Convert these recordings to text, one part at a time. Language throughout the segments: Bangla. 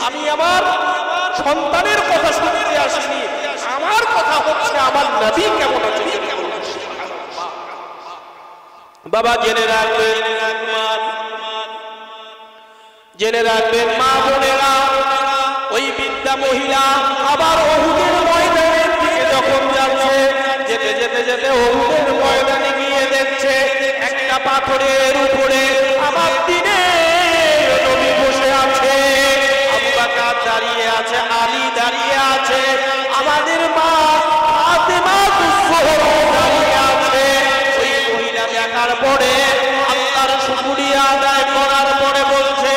আমি আমার সন্তানের কথা শুনতে আসিনি, আমার কথা হচ্ছে আমার নবী কেমন আছে। বাবা জেনে রাখবেন, জেনে রাখবেন মা বোনেরা, ওই বৃদ্ধা মহিলা আবার উহুদের ময়দানের দিকে যখন যাচ্ছে, যেতে যেতে যেতে উহুদের ময়দানে গিয়ে দেখছে একটা পাথরের উপরে আমার দ্বীনের নবী বসে আছে, আবু বকর দাঁড়িয়ে আছে, আলী দাঁড়িয়ে আছে, আমাদের মা ফাতেমা তুজ-জোহরা দাঁড়িয়ে আছে। ওই মহিলা দেখার পরে আল্লাহর শুকরিয়া আদায় করার পরে বলছে,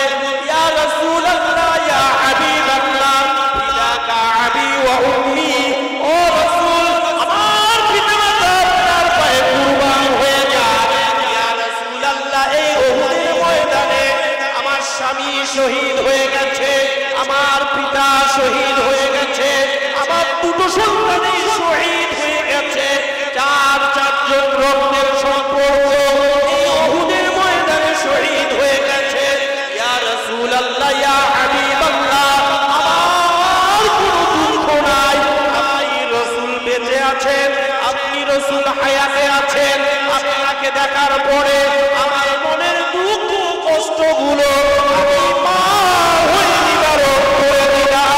ইয়া রাসূলুল্লাহ, ইয়া হাবিবাল্লাহ, ফিদাকা আবি ওয়া উম্মি, ও রাসূল, আমার পিতামাতা আপনার পায়ে কুরবান হয়ে যায়। ইয়া রাসূলুল্লাহ, এই উহুদের ময়দানে আমার স্বামী শহীদ হয়ে গেছে, আমার পিতা শহীদ হয়ে গেছে, আমার দুটো সন্তানই শহীদ হয়ে গেছে, চারজন রক্তের সম্পর্ক এই উহুদের ময়দানে শহীদ হয়ে গেছে। ইয়া রাসূলুল্লাহ, ইয়া হাবিবাল্লাহ, আমার কোনো দুঃখ নাই, আপনি রাসূল বেঁচে আছেন, আপনি রাসূল হায়াতে আছেন, আপনাকে দেখার পরে আমার মনের দুঃখ কষ্টগুলো আমি মা হয়ে নিবারণ করে দিলাম।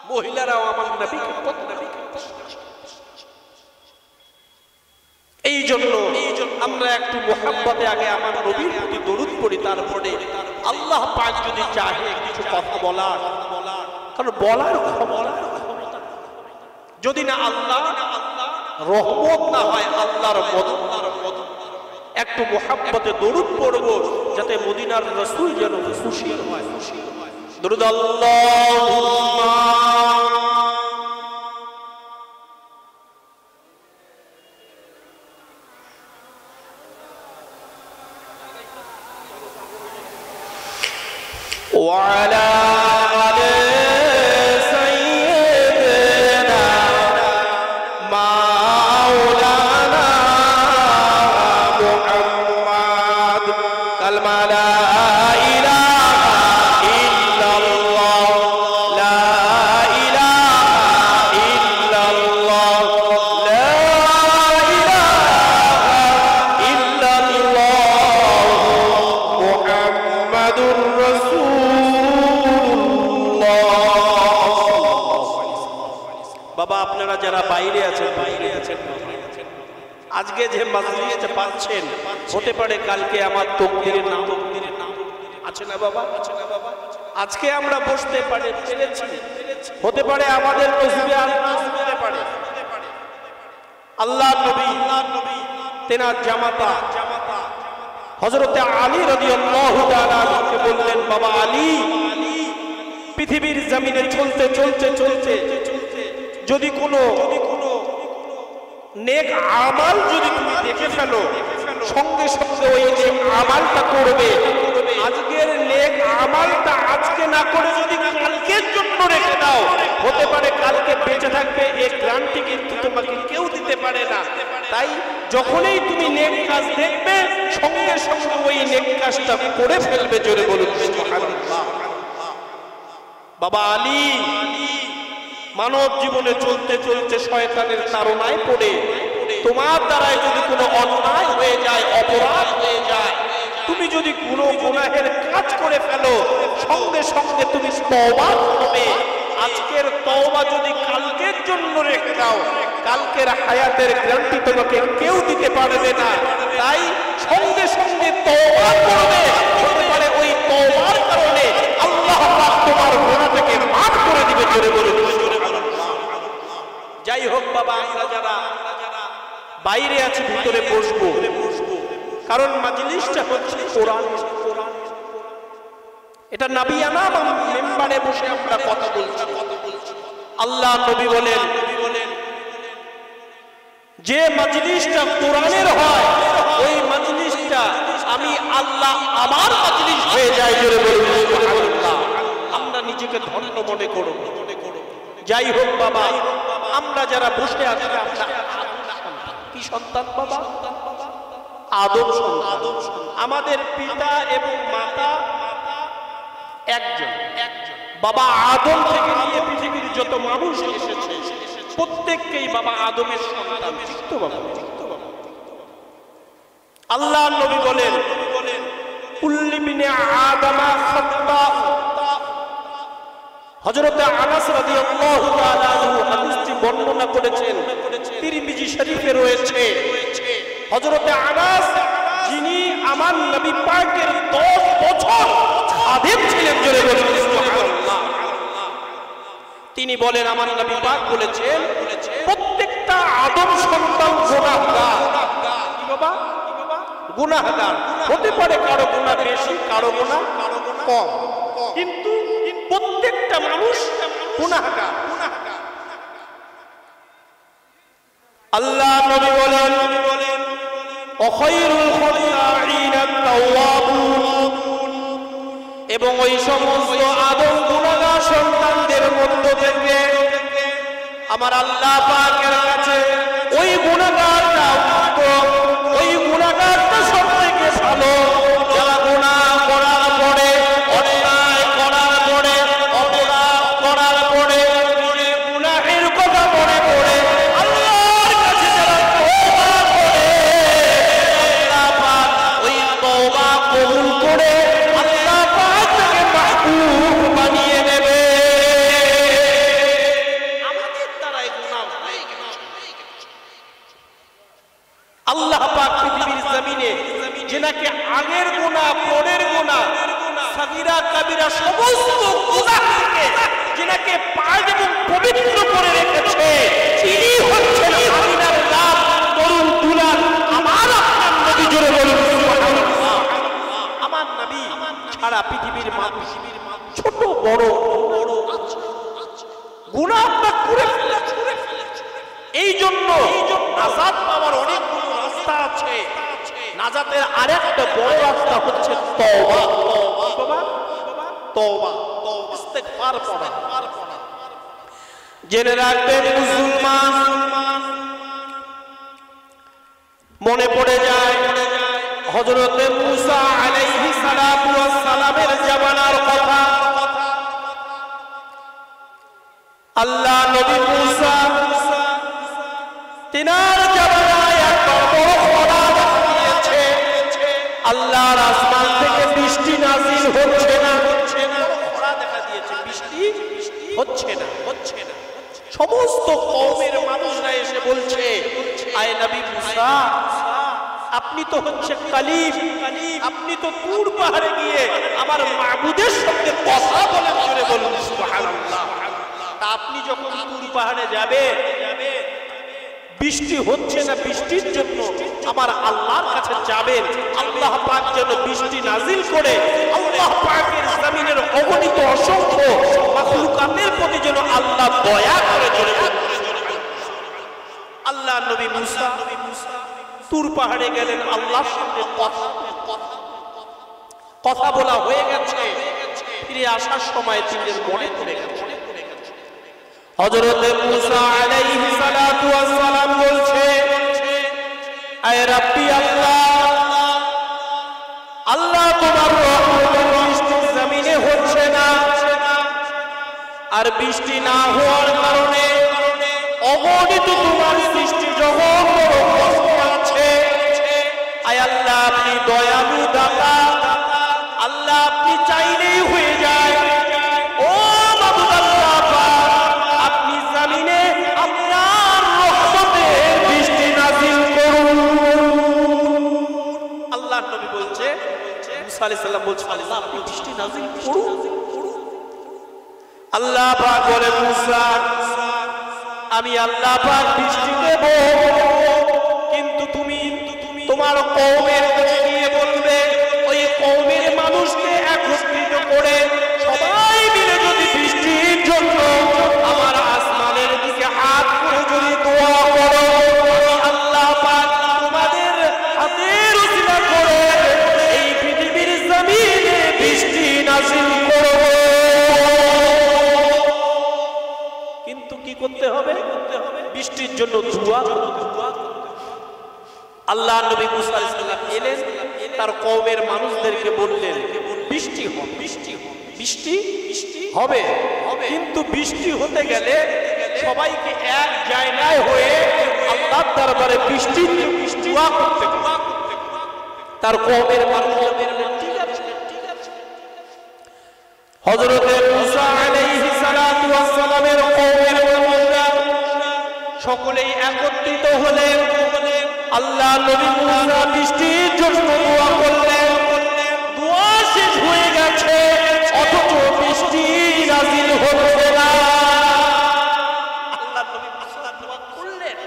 মহিলারাও আমার নবীকে এই জন্য আমরা একটু মুহাব্বতে আগে আমার নবীর প্রতি দরুদ পড়ি, তারপরে আল্লাহ পাক যদি চাহে কিছু কথা বলার, কারণ বলার ক্ষমতা যদি না আল্লাহ রহমত না হয়, আল্লাহর মদদ, একটু মুহাব্বতে দরুদ পড়ব যাতে মদিনার রাসূল যেন খুশি হয়। দরুদ আল্লাহুম্মা وعلى آل سيدنا مولانا محمد كلمة لا إله إلا الله، لا إله إلا الله، لا إله إلا الله محمد رسول। বাবা আপনারা যারা বাইরে আছেন, আজকে যে মাজলিসটা পাচ্ছেন, হতে পারে কালকে আমার তকদিরের নাম আছে না বাবা, আজকে আমরা বসতে পেরেছি, হতে পারে আমাদের নসিবে আর না হতে পারে। আল্লাহর নবী তেনার জামাতা হযরতে আলী রাদিয়াল্লাহু তাআলা কে বললেন, বাবা আলী, পৃথিবীর জমিনে চলতে চলতে চলতে যদি কোনো নেক আমাল যদি তুমি দেখে ফেলো, সঙ্গে সঙ্গে ওই নেক আমালটা করবে। আজকের নেক আমালটা আজকে না করে যদি কালকের জন্য রেখে দাও, হতে পারে কালকে বেঁচে থাকবে, এই গ্যারান্টি কিন্তু তোমাকে কেউ দিতে পারে না। তাই যখনই তুমি নেক কাজ দেখবে, সঙ্গে সঙ্গে ওই নেক কাজটা করে ফেলবে। জোরে বলুন সুবহানাল্লাহ। বাবা আলী মানব জীবনে চলতে চলতে শয়তানের তাড়নায় পড়ে তোমার দ্বারাই যদি কোনো অন্যায় হয়ে যায়, অপরাধ হয়ে যায়, তুমি যদি কোনো গুনাহের কাজ করে ফেলো, সঙ্গে সঙ্গে তুমি তওবা করবে। আজকের তওবা যদি কালকের জন্য রেখে দাও, কালকের হায়াতের গ্যারান্টি তোমাকে কেউ দিতে পারবে না। তাই সঙ্গে সঙ্গে তওবা করবে, হতে পারে ওই তওবার কারণে আল্লাহ পাক তোমার গুনাহটাকে মাফ করে দিবে। জোরে বলুন সুবহানাল্লাহ। যাই হোক বাবা, আমরা যারা বাইরে আছি ভিতরে বসবো, কারণ মাজলিসটা হচ্ছে কোরআন। এটা নাবিয়ানা মেম্বারে বসে আমরা কথা বলছি। আল্লাহ নবী বলেন, যে মাজলিসটা কোরআনের হয়, ওই মাজলিসটা আমি আল্লাহ আমার মাজলিস হয়ে যায়। জোরে বলুন সুবহানাল্লাহ। আমরা নিজেকে ধন্য মনে করব। যাই হোক বাবা, আমরা যারা বসে আছি, আমরা কি সন্তান বাবা? আদম সন্তান। আমাদের পিতা এবং মাতা একজন। বাবা আদম থেকে নিয়ে পৃথিবীর যত মানুষ এসেছে প্রত্যেককেই বাবা আদমের সন্তান। ঠিক তো বাবা? আল্লাহ নবী বলেন কুল্লু বিনি আদমা খাত্তা। হযরত আনাস রাদিয়াল্লাহু তাআলা আনহু হাদিসটি বর্ণনা করেছেন, তিরমিজি শরীফে রয়েছে। হযরত আনাস যিনি আমার নবী পাকের 10 বছর খাদেম ছিলেন, জোরে বলুন সুবহানাল্লাহ। তিনি বলেন আমার নবী পাক বলেছেন প্রত্যেকটা আদম সন্তান গুনাহগার। কি বাবা? গুনাহগার। হতে পারে কারো গুনাহ বেশি, কারো গুনাহ কম, কিন্তু প্রত্যেকটা মানুষ গুনাহগার। আল্লাহ নবী বলেন খায়রুল খাত্তাঈনা আত-তাওয়াবুন। এবং ওই সমস্ত আদম গুনাহগার সন্তানদের মধ্য থেকে আমার আল্লাহ পাকের কাছে ওই গুনাহগারটা উত্তম, ওই গুনাহগারটা সবথেকে ভালো যারা গুনাহ করার পরে, অন্যায় করার পরে, অপরাধ করার পরে, গুনাহের কথা মনে পড়ে আল্লাহর কাছে যারা তওবা করে, আল্লাহ পাক ওই তওবা কবুল করে আল্লাহ পাক তাকে মাহবুব বানিয়ে নেবে। আমাদের দ্বারাই গুনাহ হয়ে গেছে। আল্লাহ পাক পৃথিবীর জমিনে যেনাকে আগের গুনাহ, পরের গুনাহ, সাগীরা কাবীরা সমস্ত গুনাহ থেকে যেনাকে পাক এবং পবিত্র করে রেখেছে, তিনি হচ্ছেন আমিনার নাম তরুণ দুলাল আমার আপনার নবী। জোরে বলুন সুবহানাল্লাহ। আমার নবী ছাড়া পৃথিবীর মানুষ ছোট বড় গুনাহ আমরা করে ফেলেছি। এই জন্য নাজাত পাওয়ার অনেকগুলো রাস্তা আছে। নাজাতের আরেকটা বড় রাস্তা হচ্ছে তওবা। তওবা, ইস্তেগফার পড়া। জেনে রাখবেন মুসলমান, মনে পড়ে যায় হযরত মুসা আলাইহিস সালাতু ওয়াস সালামের জামানার কথা। আল্লাহ নবী মুসা তিনার জামানায় একটা বড় খরা দিয়েছে। আল্লাহর আসমান থেকে বৃষ্টি নাযিল হচ্ছে না, খরা দেখা দিয়েছে, বৃষ্টি হচ্ছে না। সমস্ত কওমের মানুষরা এসে বলছে আয় নবী মুসা, আপনি তো হচ্ছে কালিম, আপনি তো তুর পাহাড়ে গিয়ে আমার মাবুদের সঙ্গে কথা বলেন। জোরে বলুন সুবহানাল্লাহ। তা আপনি যখন তুর পাহাড়ে যাবে, বৃষ্টি হচ্ছে না, বৃষ্টির জন্য আমার আল্লাহর কাছে যাবেন, আল্লাহ পাক যেন বৃষ্টি নাজিল করে আল্লাহ পাকের জমিনের অগণিত অসংখ্য মাখলুকাতের প্রতি যেন আল্লাহ দয়া করে। জোরে আল্লাহ নবী মুসা তুর পাহাড়ে গেলেন, আল্লাহর সঙ্গে কথা বলা হয়ে গেছে। ফিরে আসার সময় তিনের মনে পড়ে গেছে। হযরত মুসা আলাইহিস সালাতু ওয়াস সালাম বলছে আয় রাব্বি আল্লাহ তোমার রহমতের বৃষ্টি জমিনে হচ্ছে না, আর বৃষ্টি না হওয়ার কারণে অগণিত তোমার সৃষ্টি জগৎ বড় কষ্টে আছে। আয় আল্লাহ আপনি দয়ালু দাতা, আল্লাহ আপনি চাইলেই হয়ে যায়। ও মাবুদ আল্লাহ পাক, আপনি জমিনে আপনার রহমতের বৃষ্টি নাযিল করুন। আল্লাহর নবী বলছে, মুসা আলাইহিস সালাম বলছে আল্লাহ আপনি বৃষ্টি নাযিল করুন। আল্লাহ পাক বলে মুসা আমি আল্লাহ পাক বৃষ্টি দেব, কিন্তু তুমি তোমার কওমের কাছে গিয়ে বলবে ওই কওমের মানুষকে একত্রিত করে সবাই মিলে যদি বৃষ্টির জন্য আমার আসমানের দিকে হাত করে যদি দোয়া করো, আল্লাহ পাক তোমাদের হাতের উসিলা করে এই পৃথিবীর জমিনে বৃষ্টি নাযিল করব। কিন্তু কি করতে হবে? বৃষ্টির জন্য দোয়া করতে হবে। আল্লাহ নবী মুসা আলাইহিস সালাম এলেন, তার কওমের মানুষদেরকে বললেন বৃষ্টি হবে, বৃষ্টি হবে। বৃষ্টি হবে, কিন্তু বৃষ্টি হতে গেলে সবাইকে এক জায়গায় হয়ে আল্লাহর দরবারে বৃষ্টির দোয়া করতে হবে। তার কওমের মানুষরা বললেন ঠিক আছে। হযরত মুসা আলাইহিস সালাতু ওয়াস সালামের কওমের মানুষরা সকলেই একত্রিত হলেন। আল্লাহ নবী মুসা বৃষ্টির জন্য দোয়া করলেন। দোয়া শেষ হয়ে গেছে, অথচ বৃষ্টি নাযিল হচ্ছে না। আল্লাহ নবী মুসা দোয়া করলেন,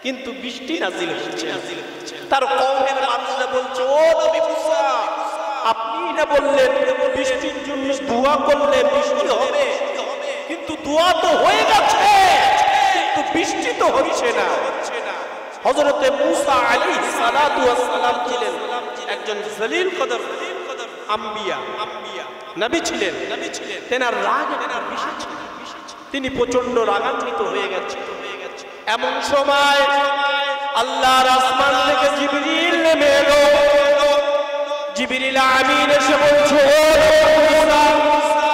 কিন্তু বৃষ্টি নাযিল হচ্ছে না। তার কওমের মানুষরা বলছে, ও নবী মুসা, আপনি না বললেন বৃষ্টির জন্য দোয়া করলে বৃষ্টি হবে, কিন্তু দোয়া তো হয়ে গেছে, কিন্তু বৃষ্টি তো হচ্ছে না। হযরতে মুসা আলাইহিস সালাতু ওয়াস সালাম ছিলেন একজন জলিল কদর আম্বিয়া, নবী ছিলেন। তেনার রাগ বেশি ছিল, তিনি প্রচন্ড রাগান্বিত হয়ে গেছেন। এমন সময় আল্লাহর আসমান থেকে জিবরিল নেমে এলো। জিবরিল আমিন এসে বলছে, ও মুসা,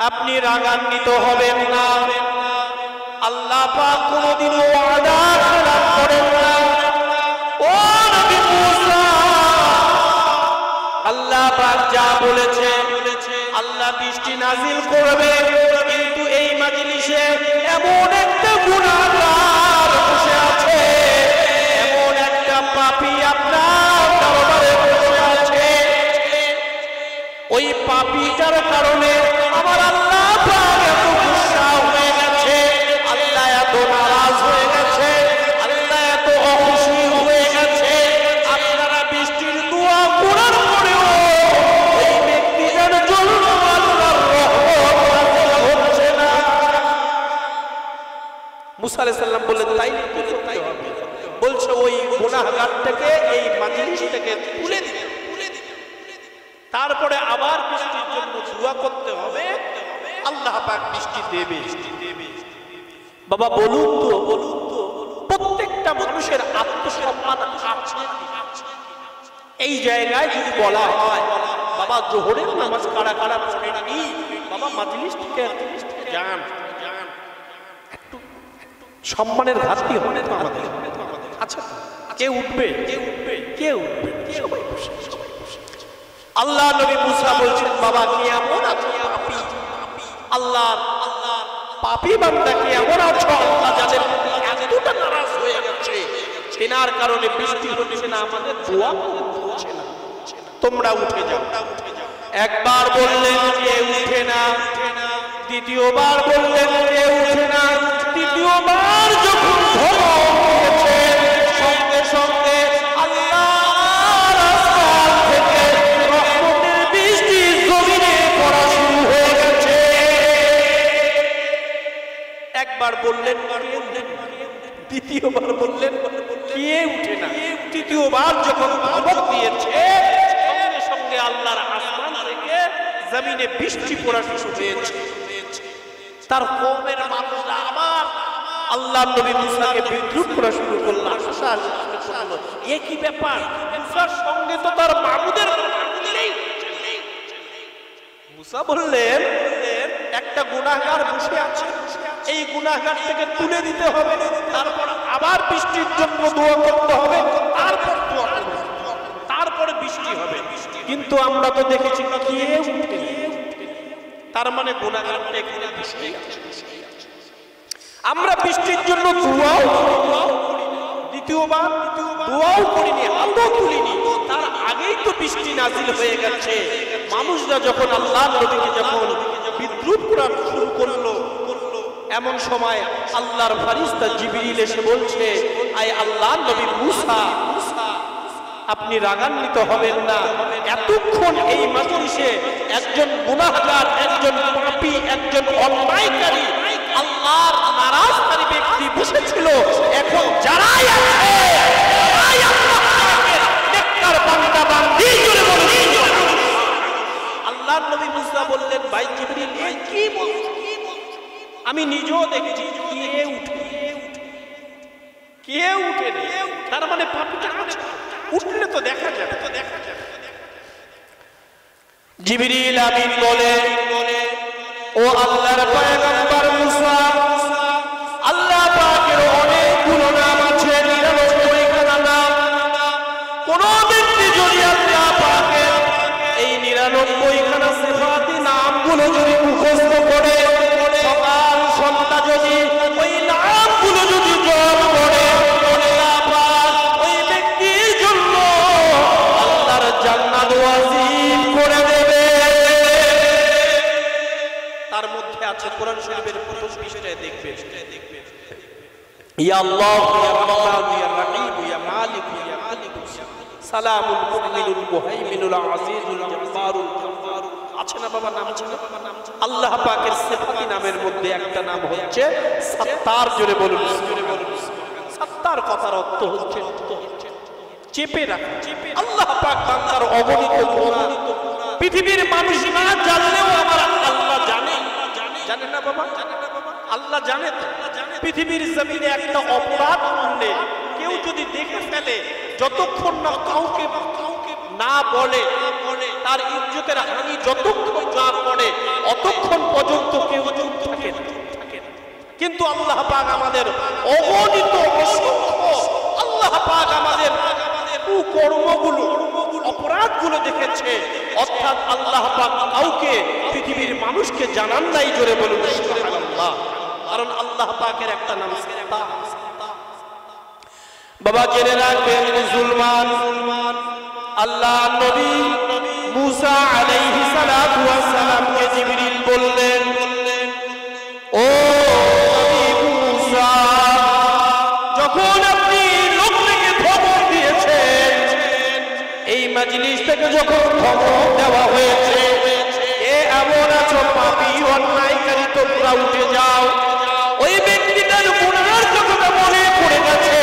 আপনি রাগান্বিত হবেন না। আল্লাহ পাক কোনদিনও ওয়াদা খেলাফ করেন না। ও নবী মুসা, আল্লাহ পাক যা বলেছে আল্লাহ বৃষ্টি নাযিল করবে, কিন্তু এই মাজলিসে এমন একটা গুনাহগার বসে আছে, এমন একটা পাপী আপনার দরবারে বসে আছে। ওই পাপীটার কারণে আমার আল্লাহ পাক এত গুসা হয়ে গেছে, আল্লাহ এত নারাজ হয়ে গেছে, আল্লাহ এত অখুশি হয়ে গেছে। আপনারা বৃষ্টির দোয়া করার পরেও ওই ব্যক্তিটার জন্য আল্লাহর রহমত নাযিল হচ্ছে না। মুসা আলাইহিস সালাম বললেন, তাই করতে হবে। বলছে ওই গুনাহগারটাকে এই মাজলিস থেকে তুলে দিতে, তারপরে আবার বৃষ্টির জন্য দোয়া করতে হবে, আল্লাহ পাক বৃষ্টি দেবে। বাবা বলুন তো প্রত্যেকটা মানুষের আত্মসম্মান আছে। এই জায়গায় যদি বলা হয় বাবা জোহরের নামাজ কারা কারা পড়েনি, বাবা মাজলিস থেকে যান, একটু সম্মানের ঘাটতি হবে তো আমাদের। আচ্ছা কে উঠবে? সবাই বসে। আল্লাহ নবী মুসা বলছেন, বাবা কেমন আছো পাপী? আল্লাহ পাপী বান্দা কেমন আছো? আল্লাহ যাদের এতটা নারাজ হয়ে গেছে, তেনার কারণে বৃষ্টি হচ্ছে না, আমাদের দোয়া হচ্ছে না, তোমরা উঠে যাও। একবার বললেন কে উঠে না, দ্বিতীয়বার বললেন কে উঠে না, তৃতীয়বার যখন ধমক দিয়েছে, সঙ্গে সঙ্গে আল্লাহর আসমান থেকে রহমতের বৃষ্টি জমিনে পড়া শুরু হয়ে গেছে। একবার বললেন দ্বিতীয়বার বললেন কে উঠে না, তৃতীয়বার যখন ধমক দিয়েছে, সঙ্গে সঙ্গে আল্লাহর আসমান থেকে জমিনে বৃষ্টি পড়া শুরু হয়েছে। তার কওমের মানুষরা আবার আল্লাহ নবী মুসাকে বিদ্রুপ করা শুরু করল। এ কি ব্যাপার? মুসার সঙ্গে তো তার মাবুদের নেই। মুসা বললেন, একটা গুনাহগার বসে আছে, এই গুনাহগার থেকে তুলে দিতে হবে, তারপর আবার বৃষ্টির জন্য দোয়া করতে হবে, তারপর দোয়া করবে, তারপরে বৃষ্টি হবে। কিন্তু আমরা তো দেখেছি কে উঠে, তার মানে গুনাহগারটা এখানে বৃষ্টি আছে। আমরা বৃষ্টির জন্য দোয়াও দ্বিতীয়বার দোয়াও করিনি, হাতও তুলিনি, তার আগেই তো বৃষ্টি নাযিল হয়ে গেছে। মানুষরা যখন আল্লাহর নবীকে যখন বিদ্রুপ করা শুরু করলো, এমন সময় আল্লাহর ফেরেশতা জিবরিল এসে বলছে, আয় আল্লাহর নবী মুসা, আপনি রাগান্বিত হবেন না। এতক্ষণ এই মাজলিসে একজন গুনাহগার, একজন পাপী, একজন অন্যায়কারী, আল্লাহর নারাজকারী ব্যক্তি বসেছিল। এখন যারাই আছে তারাই আল্লাহর নেককার বান্দা বান্দি জুড়ে বলুন। আল্লাহর নবী মুসা বললেন, ভাই জিবরিল এই কি বলছো? আমি নিজেও দেখেছি কে উঠে নেই, তার মানে পাপীটা আছে, উঠলে তো দেখা যাবে। জিবরিল আমিন বলে, ও আল্লাহর পয়গম্বর মুসা, আল্লাহ পাকের অনেকগুলো নাম আছে, 99 খানা নাম। কোন ব্যক্তি যদি আল্লাহ পাকের এই 99 খানা সিফাতি নামগুলো যদি মুখস্থ করে, সকাল সন্ধ্যা যদি ওই নামগুলো যদি জপ করে, আল্লাহ পাক ওই ব্যক্তির জন্য আল্লাহর জান্নাত ওয়াজিব করে দেবে। তার মধ্যে আছে কোরআন শরীফের প্রথম পৃষ্ঠায় দেখবে, ইয়া আল্লাহ ইয়া রাহমান ইয়া রহিম ইয়া মালিক ইয়া মালিক সালামুল মুমিনুল মুহাইমিনুল আজিজুল জব্বারুল জব্বার। আছে না বাবা নাম? আছে না? আল্লাহ পাকের সিফাতি নামের মধ্যে একটা নাম হচ্ছে সত্তার। জোরে বলুন সত্তার। কথার অর্থ হচ্ছে চেপে রাখা। আল্লাহ পাক বান্দার অগণিত গুনাহ পৃথিবীর মানুষ না জানলেও আমার আল্লাহ জানে। জানে না বাবা? আল্লাহ জানে তো। পৃথিবীর জমিনে একটা অপরাধ করলে কেউ যদি দেখে ফেলে, যতক্ষণ না কাউকে না বলে, তার ইজ্জতের হানি যতক্ষণ না করে, অতক্ষণ পর্যন্ত কেউ চুপ থাকে না। কিন্তু আল্লাহ পাক আমাদের অগণিত অসংখ্য, আল্লাহ পাক আমাদের কুকর্মগুলো, অপরাধগুলো দেখেছে। অর্থাৎ আল্লাহ পাক কাউকে, পৃথিবীর মানুষকে জানান নাই। জোরে বলুন সুবহানাল্লাহ। কারণ আল্লাহ পাকের একটা নাম সত্তার। বাবা জেনে রাখবেন, মুসলমান, আল্লাহ নবী মুসা আলাইহিস সালাতু ওয়াস সালামকে জিবরিল বললেন, ও নবী মুসা, যখন আপনি লোককে খবর দিয়েছেন, এই মজলিস থেকে যখন খবর দেওয়া হয়েছে, এ এমন আছো পাপী অন্যায়কারী, তোমরা উঠে যাও। ওই ব্যক্তিটার গুনাহের কথা মনে পড়ে গেছে,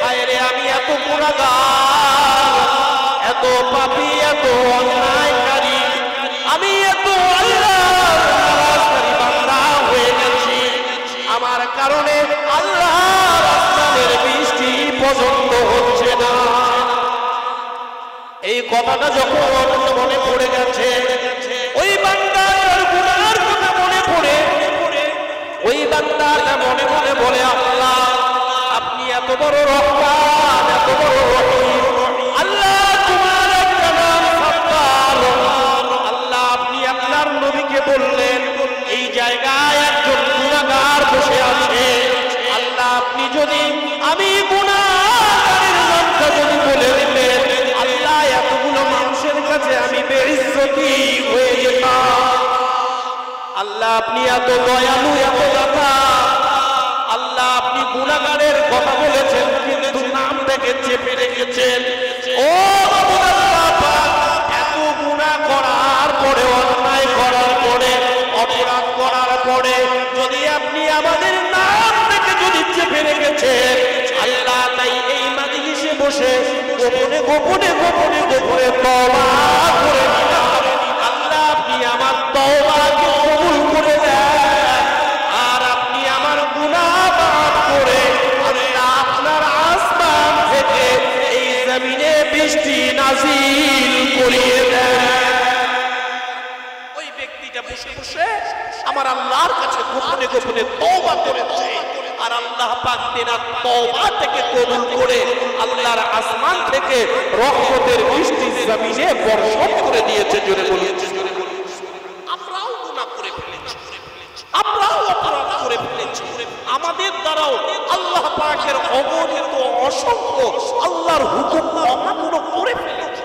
আরে আমি এত গুনাহগার, এত পাপী, এত অন্যায়কারী, আমি এত আল্লাহর নারাজকারী বান্দা হয়ে গেছি। আমার কারণে আল্লাহর আসমানের বৃষ্টি পছন্দ হচ্ছে না। এই কথাটা যখন মনে পড়ে গেছে, ওই বান্দার গুনাহের কথা মনে পড়ে, ওই বান্দাটা মনে মনে বলে, আল্লাহ আপনি এত বড় রহমান, এত বড় রহিম, আল্লাহ তোমার একটা নাম সত্তার। আল্লাহ আপনি আপনার নবীকে বললেন এই জায়গায় একজন গুনাহগার বসে আছে। আল্লাহ আপনি যদি আমি গুনাহগারের নামটা যদি বলে দিতেন, আল্লাহ এতগুলো মানুষের কাছে আমি বেইজ্জতি হয়ে যেতাম। আল্লাহ আপনি এত দয়ালু, এত দাতা। আল্লাহ আপনি গুনাহগারের কথা বলেছেন, কিন্তু নামটাকে চেপে রেখেছেন। ও আল্লাহ পাক, এত গুনাহ করার পরে, অন্যায় করার পরে, অপরাধ করার পরে যদি আপনি আমাদের নামটাকে যদি চেপে রেখেছেন, আল্লাহ তাই এই মাজলিসে বসে গোপনে গোপনে গোপনে গোপনে তওবা করে নিলাম। আল্লাহ আপনি আমার তওবাকে কবুল করে দেন, আর আপনি আমার গুনাহ মাফ করে আল্লাহ আপনার আসমান থেকে এই জমিনে বৃষ্টি নাজিল করিয়ে দেন। ওই ব্যক্তিটা বসে বসে আমার আল্লাহর কাছে গোপনে গোপনে তওবা করেছে, আর আল্লাহ পাক তেনার তওবা থেকে কবুল করে আল্লাহর আসমান থেকে রহমতের বৃষ্টি জমিনে বর্ষণ করে দিয়েছে। জোরে বলেছে, আমরাও গুনাহ করে ফেলেছি, আমরাও অপরাধ করে ফেলেছি, আমাদের দ্বারাও আল্লাহ পাকের অগণিত অসংখ্য আল্লাহর হুকুম অমান্য করে ফেলেছি।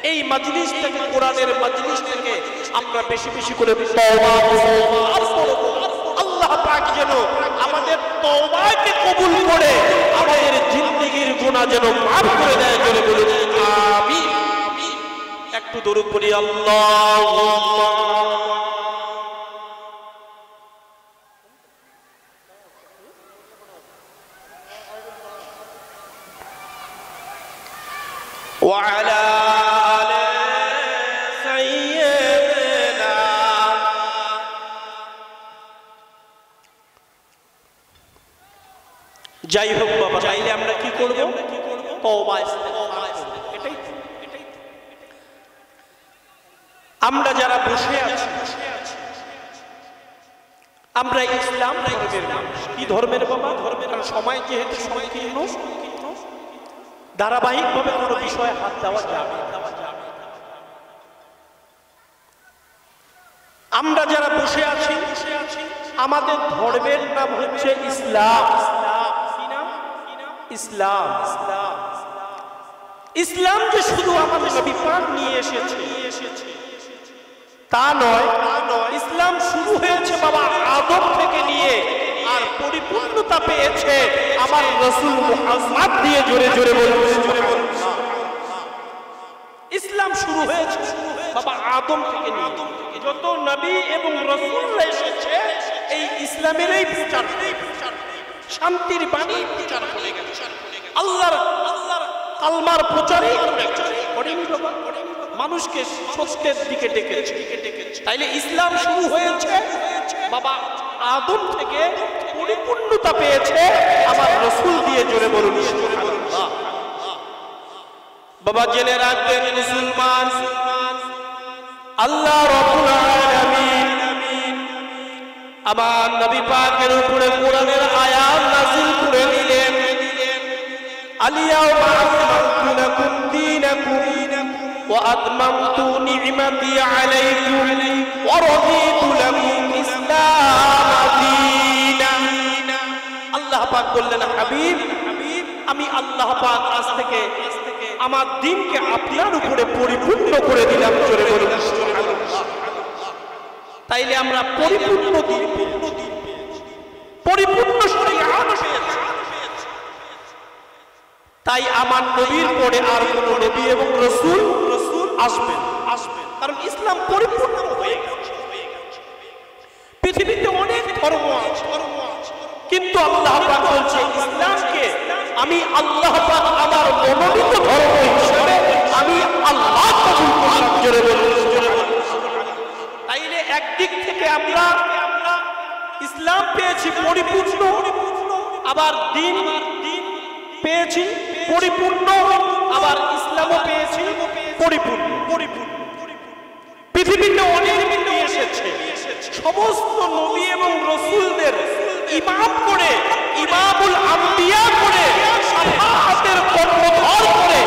এই মাজলিস থেকে, কোরআনের মাজলিস থেকে আমরা বেশি বেশি করে তওবা করব। আল্লাহ পাক যেন আমাদের তওবাকে কবুল করে আমাদের জিন্দেগীর গুনাহ যেন মাফ করে দেয়। জোরে বলুন আমিন। একটু দরুদ পড়ি, আল্লাহুম্মা ওয়া আলা আলি সাইয়্যিদিনা। যাই হোক বাবা, চাইলে আমরা কি করব? তওবা ইস্তেগফার। এটাই আমরা যারা বসে আছি আমরা ইসলাম ধর্মের মানুষ। কি ধর্মের বাবা? ধর্মের সময় যেহেতু সংকীর্ণ, ধারাবাহিকভাবে কোনো বিষয়ে হাত দেওয়া যাবে। আমরা যারা বসে আছি আমাদের ধর্মের নাম হচ্ছে ইসলাম। ইসলাম ইসলাম যে শুধু আমাদের নবী পাক নিয়ে এসেছে তা নয়। ইসলাম শুরু হয়েছে বাবা আদম থেকে নিয়ে, আর পরিপূর্ণতা পেয়েছে আমার রাসূল মুহাম্মদ দিয়ে। জোরে জোরে বলুন। ইসলাম শুরু হয়েছে বাবা আদম থেকে নিয়ে, যত নবী এবং রাসূল এসেছে এই ইসলামেরই প্রচার, শান্তির বাণী প্রচার করে গেছে। আল্লাহর কালমার প্রচারই করেনি বাবা, মানুষকে সত্যের দিকে ডেকেছে। তাইলে ইসলাম শুরু হয়েছে বাবা আদম থেকে, পরিপূর্ণতা পেয়েছে আমার রাসূল দিয়ে। জোরে বলুন সুবহানাল্লাহ। বাবা জেনে রাখবেন মুসলমান, আল্লাহ রাব্বুল আলামিন আমার নবী পাকের উপরে কোরআনের আয়াত নাযিল করে দিলেন। আলিয়াউমা আকমালতু লাকুম দীনাকুম ওয়া আতমামতু নি'মাতি আলাইকুম ওয়া রাদিতু লাকুম ইসলাম দীনান। আল্লাহ পাক বললেন, হাবিব আমি আল্লাহ পাক আজ থেকে আমার দ্বীনকে আপনার উপরে পরিপূর্ণ করে দিলাম। জোরে বলুন সুবহানাল্লাহ। তাইলে আমরা পরিপূর্ণ দ্বীন, পরিপূর্ণ শরীয়ত পেয়েছি। তাই আমার নবীর পরে আর কোন নবী এবং রাসূল আসবেন, কারণ ইসলাম পরিপূর্ণ হয়ে গেছে। পৃথিবীতে অনেক ধর্ম আছে, কিন্তু আল্লাহ পাক বলছে ইসলামকে আমি আল্লাহ পাক আমার মনোনীত ধর্ম হিসেবে আমি আল্লাহ কবুল করলাম। জোরে বলুন। তাইলে একদিক থেকে আমরা ইসলাম পেয়েছি পরিপূর্ণ, আবার দ্বীন পেয়েছি পরিপূর্ণ, আবার ইসলামও পেয়েছি পরিপূর্ণ। পৃথিবীতে অনেক নবী এসেছে, সমস্ত নবী এবং রাসূলদের ইমাম করে, ইমামুল আম্বিয়া করে, শাফাআতের কর্ণধার করে